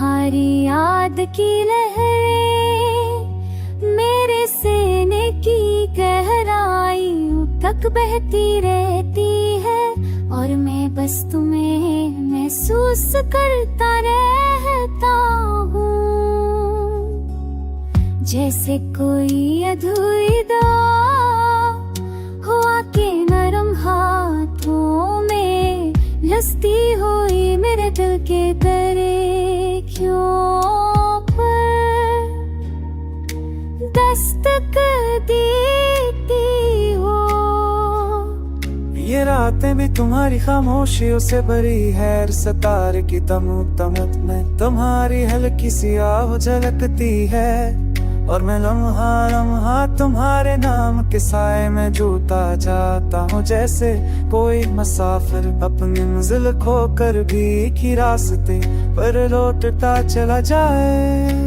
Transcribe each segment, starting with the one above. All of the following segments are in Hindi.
तुम्हारी याद की लहरें मेरे सीने की गहराइयों तक बहती रहती है, और मैं बस तुम्हें महसूस करता रहता हूँ। जैसे कोई अधूरी दुआ हो आके नरम हाथों में लसती हुई मेरे दिल के दरियों पर दस्तक देती हो। ये रातें भी तुम्हारी खामोशियों से भरी है, सितारे की तमत में तुम्हारी हल्की सी आह झलकती है, और मैं लम्हा लम्हा तुम्हारे नाम के साए में जूता जाता हूँ। जैसे कोई मुसाफिर अपनी मंजिल खोकर भी एक ही रास्ते पर लौटता चला जाए।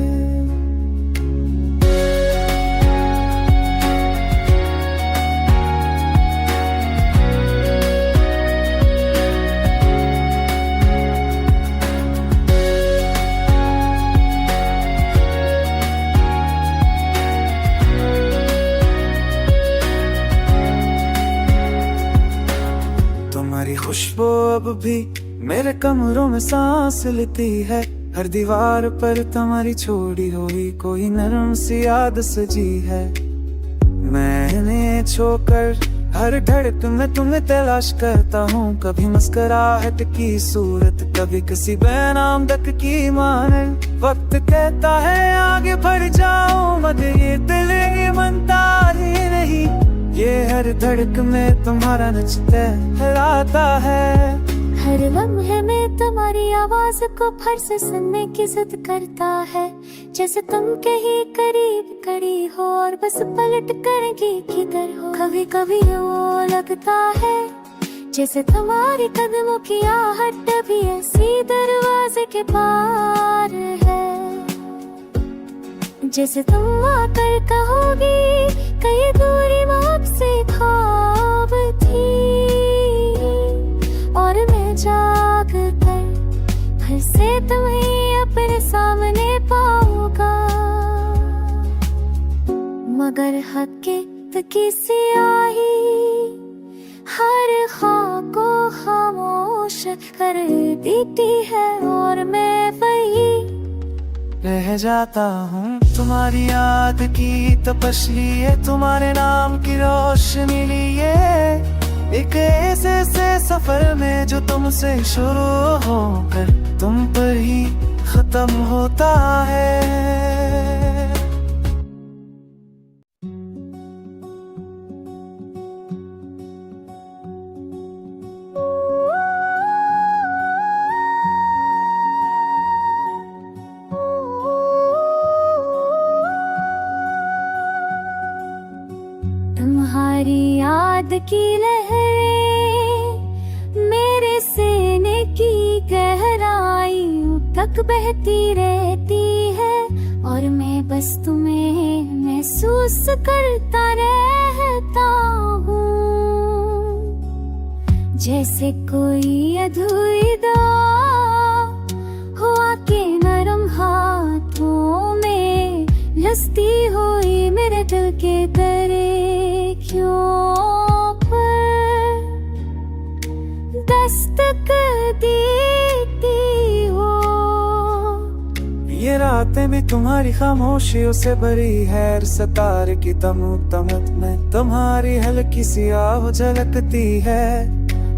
तुम्हारी खुशबू अब भी मेरे कमरों में सांस लेती है, हर दीवार पर तुम्हारी छोड़ी हुई कोई नरम सी याद सजी है। मैंने छोकर हर धड़कन में तुम्हें तलाश करता हूँ, कभी मुस्कुराहट की सूरत, कभी किसी बेनाम दक की माने। वक्त कहता है आगे बढ़ जाओ, मगर ये दिल ये मनता ही नहीं। ये हर धड़कन में तुम्हारा नचते हराता है। हर लम्हे में तुम्हारी आवाज को फिर से सुनने की जिद करता है, जैसे तुम कहीं करीब खड़ी हो और बस पलट करेंगी किधर हो। कभी कभी वो लगता है जैसे तुम्हारी कदमों की आहट भी ऐसी दरवाजे के पार है, जैसे तुम आकर कहोगी कई दूरी आपसे ख्वाब थी, और मैं जाग कर फिर से तुम्हें अपने सामने पाऊंगा। मगर हकीकत की स्याही हर ख्वाब को खामोश कर देती है, और मैं वही रह जाता हूँ। तुम्हारी याद की तपश लिए तुम्हारे नाम की रोशनी लिए, एक ऐसे सफर में जो तुमसे शुरू होकर तुम पर ही खत्म होता है। तुम्हारी याद की लहरें मेरे सीने की गहराइयों तक बहती रहती है, और मैं बस तुम्हें महसूस करता रहता हूँ। जैसे कोई अधूरी दुआ हो आके नरम हाथों में लसती हुई मेरे दिल के दरियों पर दस्तक देती हो। ये रातें भी तुम्हारी खामोशियों से भरी है, सितारे की तमत में तुम्हारी हल्की सी आह झलकती है,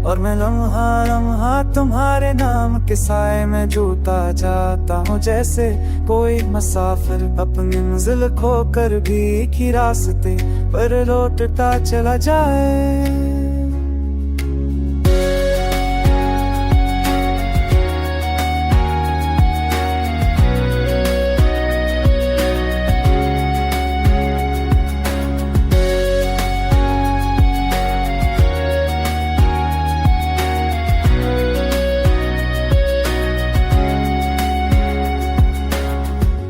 और मैं लम्हा लम्हा तुम्हारे नाम के साए में जूता जाता हूँ। जैसे कोई मुसाफिर अपनी मंजिल खोकर भी एक ही रास्ते पर लौटता चला जाए।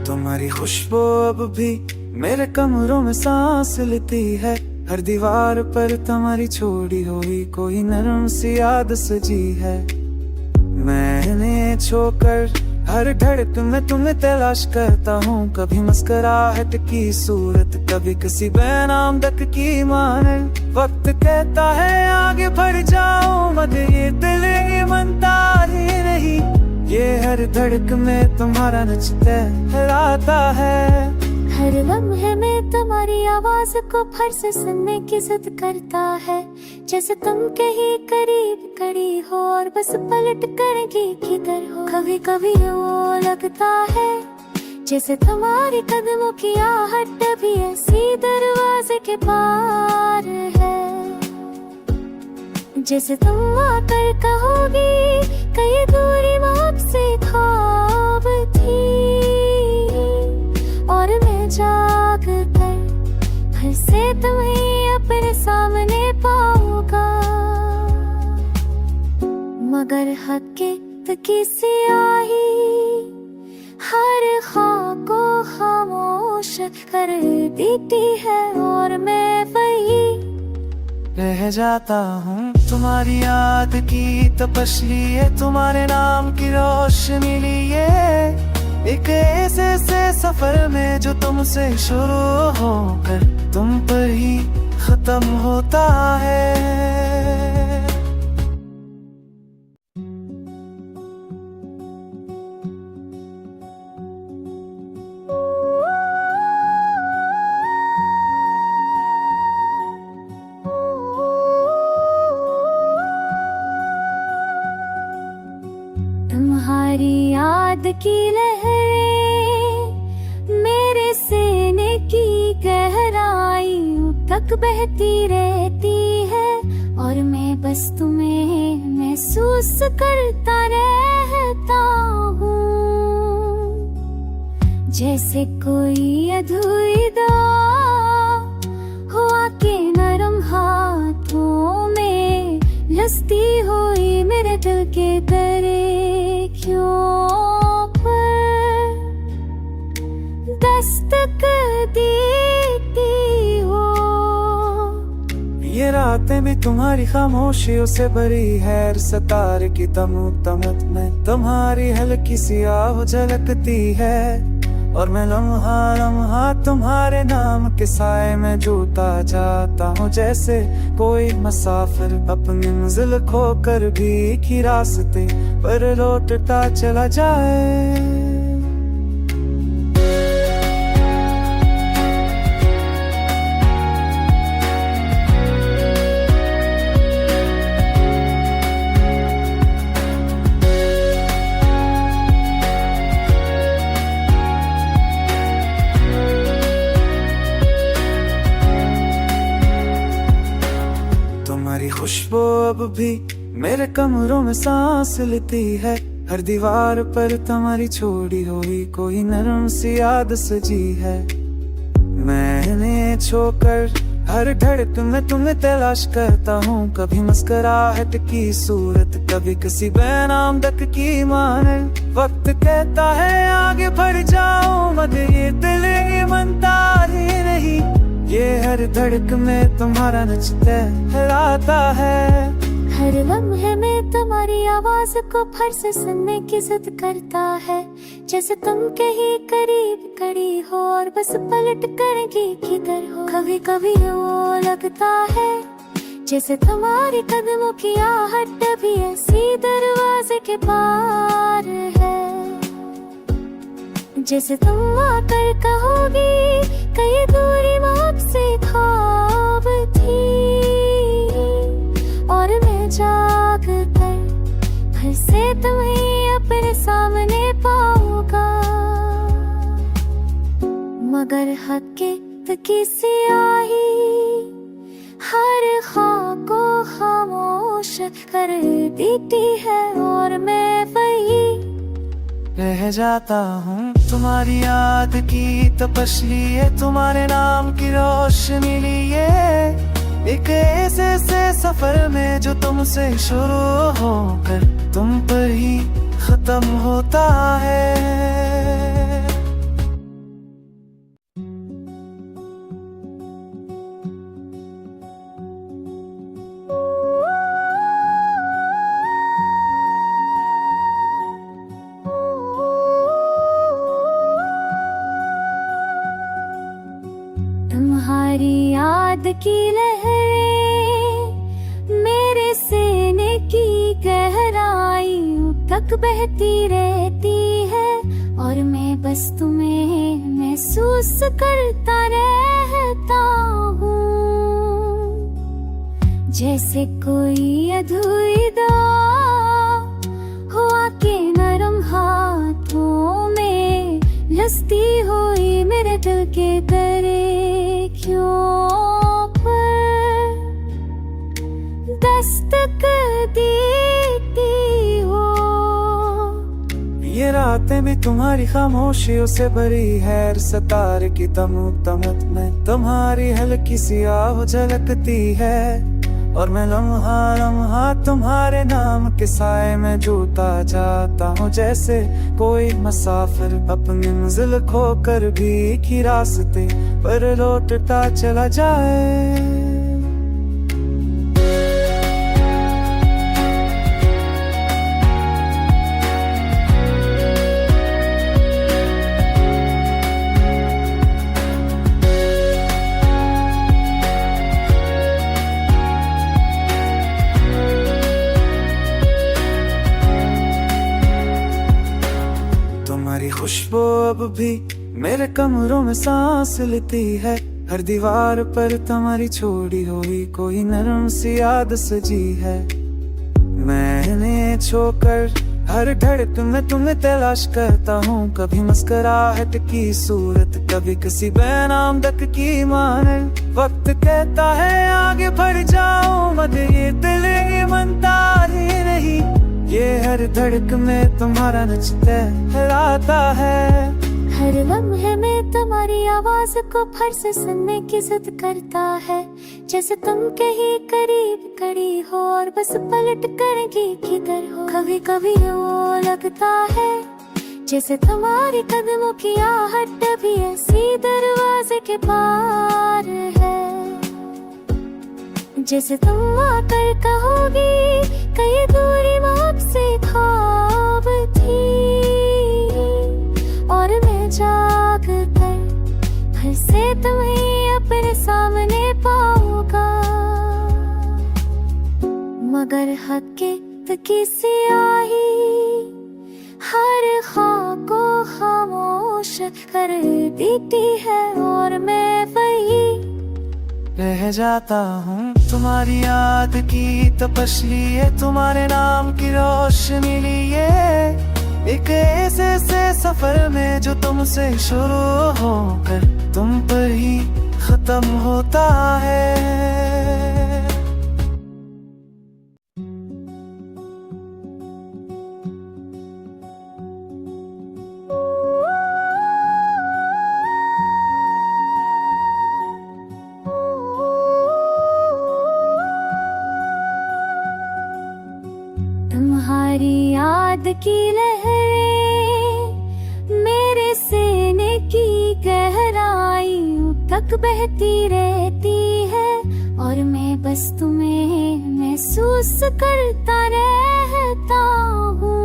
तुम्हारी खुशबू अब भी मेरे कमरों में सांस लेती है, हर दीवार पर तुम्हारी छोड़ी हुई कोई नरम सी याद सजी है। मैंने छोकर हर धड़कन में तुम्हें तलाश करता हूँ, कभी मुस्कुराहट की सूरत, कभी किसी बेनाम तक की माने। वक्त कहता है आगे बढ़ जाओ, मगर ये दिल ही मनता ही नहीं। ये हर धड़कन में तुम्हारा नचता हराता है। हर लम्हे में तुम्हारी आवाज को फिर से सुनने की जिद करता है, जैसे तुम कहीं करीब खड़ी हो और बस पलट करेंगी किधर हो। कभी कभी वो लगता है जैसे तुम्हारी कदमों की आहट भी ऐसी दरवाजे के पार है, जैसे तुम आकर कहोगी कई दूरी आपसे ख्वाब थी, और मैं जाग कर फिर से तुम्हें अपने सामने पाऊंगा। मगर हकीकत की स्याही हर ख्वाब को खामोश कर देती है, और मैं वही रह जाता हूँ। तुम्हारी याद की तपश लिए, तुम्हारे नाम की रोशनी लिए, एक ऐसे सफर में जो तुमसे शुरू होकर तुम पर ही खत्म होता है। तुम्हारी याद की लहरें मेरे सीने की गहराइयों तक बहती रहती है, और मैं बस तुम्हें महसूस करता रहता हूँ, जैसे कोई अधूरी दुआ हुआ के नरम हाथों में लसती हुई मेरे दिल के दरे पर दस्तक देती हो। ये रातें भी तुम्हारी खामोशियों से भरी है, सितारे की तमत में तुम्हारी हल्की सी आह झलकती है, और मैं लम्हा लम्हा तुम्हारे नाम के साए में जुता जाता हूँ, जैसे कोई मुसाफिर अपनी मंजिल खोकर भी एक ही रास्ते पर लौटता चला जाए। तुम्हारी खुशबू अब भी मेरे कमरों में सांस लेती है, हर दीवार पर तुम्हारी छोड़ी हुई कोई नरम सी याद सजी है। मैंने छोकर हर धड़कन में तुम्हें तलाश करता हूँ, कभी मुस्कुराहट की सूरत, कभी किसी बेनाम तक की माने। वक्त कहता है आगे बढ़ जाओ, मगर ये दिल ही मनता ही नहीं। ये हर धड़कन में तुम्हारा नचता हराता है। हर लम्हे में तुम्हारी आवाज को फिर से सुनने की जिद करता है, जैसे तुम कहीं करीब खड़ी हो और बस पलट करेंगी किधर हो। कभी कभी वो लगता है जैसे तुम्हारी कदमों की आहट भी ऐसी दरवाजे के पार है, जैसे तुम आकर कहोगी कई दूरी आपसे ख्वाब थी, और मैं जाग कर फिर से तुम्हें अपने सामने पाऊंगा। मगर हकीकत की स्याही हर ख्वाब को खामोश कर देती है, और मैं वही रह जाता हूँ। तुम्हारी याद की तपश लिए, तुम्हारे नाम की रोशनी लिए, एक ऐसे सफर में जो तुमसे शुरू होकर तुम पर ही खत्म होता है। की लहरें मेरे सीने की गहराइयों तक बहती रहती है, और मैं बस तुम्हें महसूस करता रहता हूँ। जैसे कोई अधूरी दुआ हो आके नरम हाथों में लसती हुई मेरे दिल के दरियों पर दस्तक देती हो। ये रातें भी तुम्हारी खामोशियों से भरी है, सितारे की तमत में तुम्हारी हल्की सी आह झलकती है, और मैं लम्हा लम्हा तुम्हारे नाम के साए में जूता जाता हूँ। जैसे कोई मुसाफिर अपनी मंजिल खो कर भी एक ही रास्ते पर लौटता चला जाए। तुम्हारी खुशबू अब भी मेरे कमरों में सांस लेती है, हर दीवार पर तुम्हारी छोड़ी हुई कोई नरम सी याद सजी है। मैंने छोकर हर धड़कन में तुम्हें तलाश करता हूँ, कभी मुस्कुराहट की सूरत, कभी किसी बेनाम दक की मान। वक्त कहता है आगे बढ़ जाओ, मगर ये दिल ये मनता ही नहीं। ये हर धड़कन में तुम्हारा नचता हराता है। हर लम्हे में तुम्हारी आवाज को फिर से सुनने की जिद करता है, जैसे तुम कहीं करीब खड़ी हो और बस पलट करेंगी किधर हो। कभी कभी वो लगता है जैसे तुम्हारी कदमों की आहट भी ऐसी दरवाजे के पार है, जैसे तुम आकर कहोगी कई दूरी माप से ख्वाब थी, और मैं जाग कर फिर से तुम्हें अपने सामने पाऊंगा। मगर हकीकत की स्याही हर ख्वाब को खामोश कर देती है, और मैं वही रह जाता हूँ। तुम्हारी याद की तपश लिए तुम्हारे नाम की रोशनी लिए, एक ऐसे सफर में जो तुमसे शुरू होकर तुम पर ही खत्म होता है। तुम्हारी याद की लहरें मेरे सीने की गहराइयों तक बहती रहती है, और मैं बस तुम्हें महसूस करता रहता हूँ।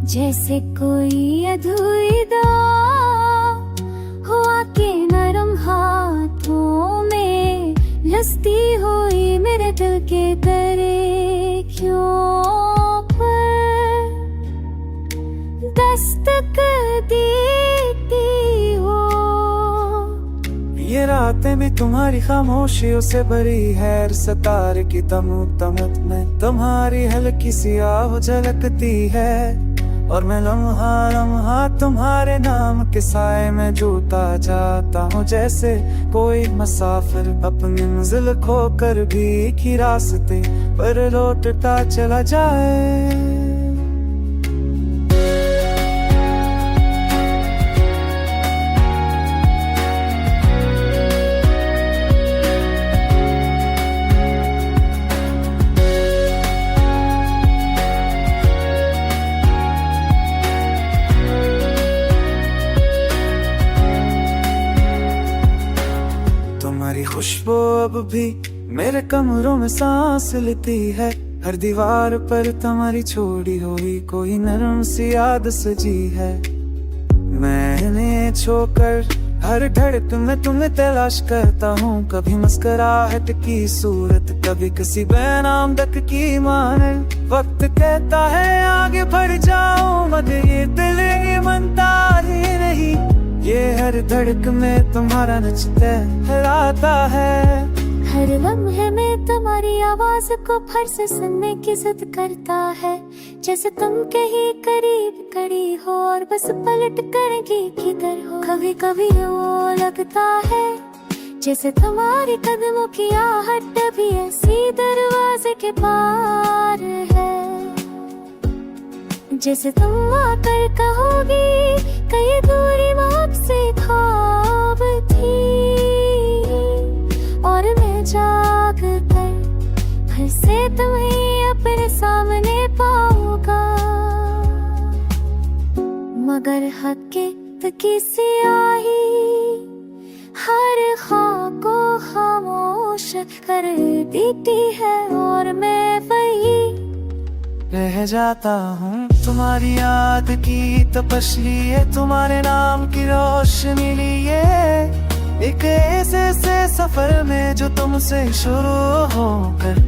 जैसे कोई अधूरी दुआ हो आके नरम हाथों में लसती हुई मेरे दिल के दरियों पर दस्तक देती हो। ये रातें भी तुम्हारी खामोशियों से भरी है, सितारे की तमत में तुम्हारी हल्की सी आह झलकती है, और मैं लम्हा लम्हा तुम्हारे नाम के साए में जूता जाता हूँ। जैसे कोई मुसाफिर अपनी मंजिल खो कर भी एक ही रास्ते पर लौटता चला जाए। तुम्हारी खुशबू अब भी मेरे कमरों में सांस लेती है, हर दीवार पर तुम्हारी छोड़ी हुई कोई नरम सी याद सजी है। मैंने छोकर हर धड़क में तुम्हें तलाश करता हूँ, कभी मुस्कुराहट की सूरत, कभी किसी बेनाम तक की मान। वक्त कहता है आगे बढ़ जाओ, मगर ये दिल ही मनता ही नहीं। ये हर धड़क में तुम्हारा नचता है। हर लम्हे में तुम्हारी आवाज को फिर से सुनने की जिद करता है, जैसे तुम कहीं करीब खड़ी हो और बस पलट करेंगी किधर हो। कभी कभी वो लगता है जैसे तुम्हारी कदमों की आहट भी ऐसी दरवाजे के पार है, जैसे तुम आकर कहोगी कई दूरी माप से ख्वाब थी, और मैं जाग कर फिर से तुम्हें अपने सामने पाऊंगा। मगर हकीकत की स्याही हर ख्वाब को खामोश कर देती है, और मैं वही रह जाता हूँ तुम्हारी याद की तपश लिए, तुम्हारे नाम की रोशनी लिए। एक ऐसे सफर में जो तुमसे शुरू होकर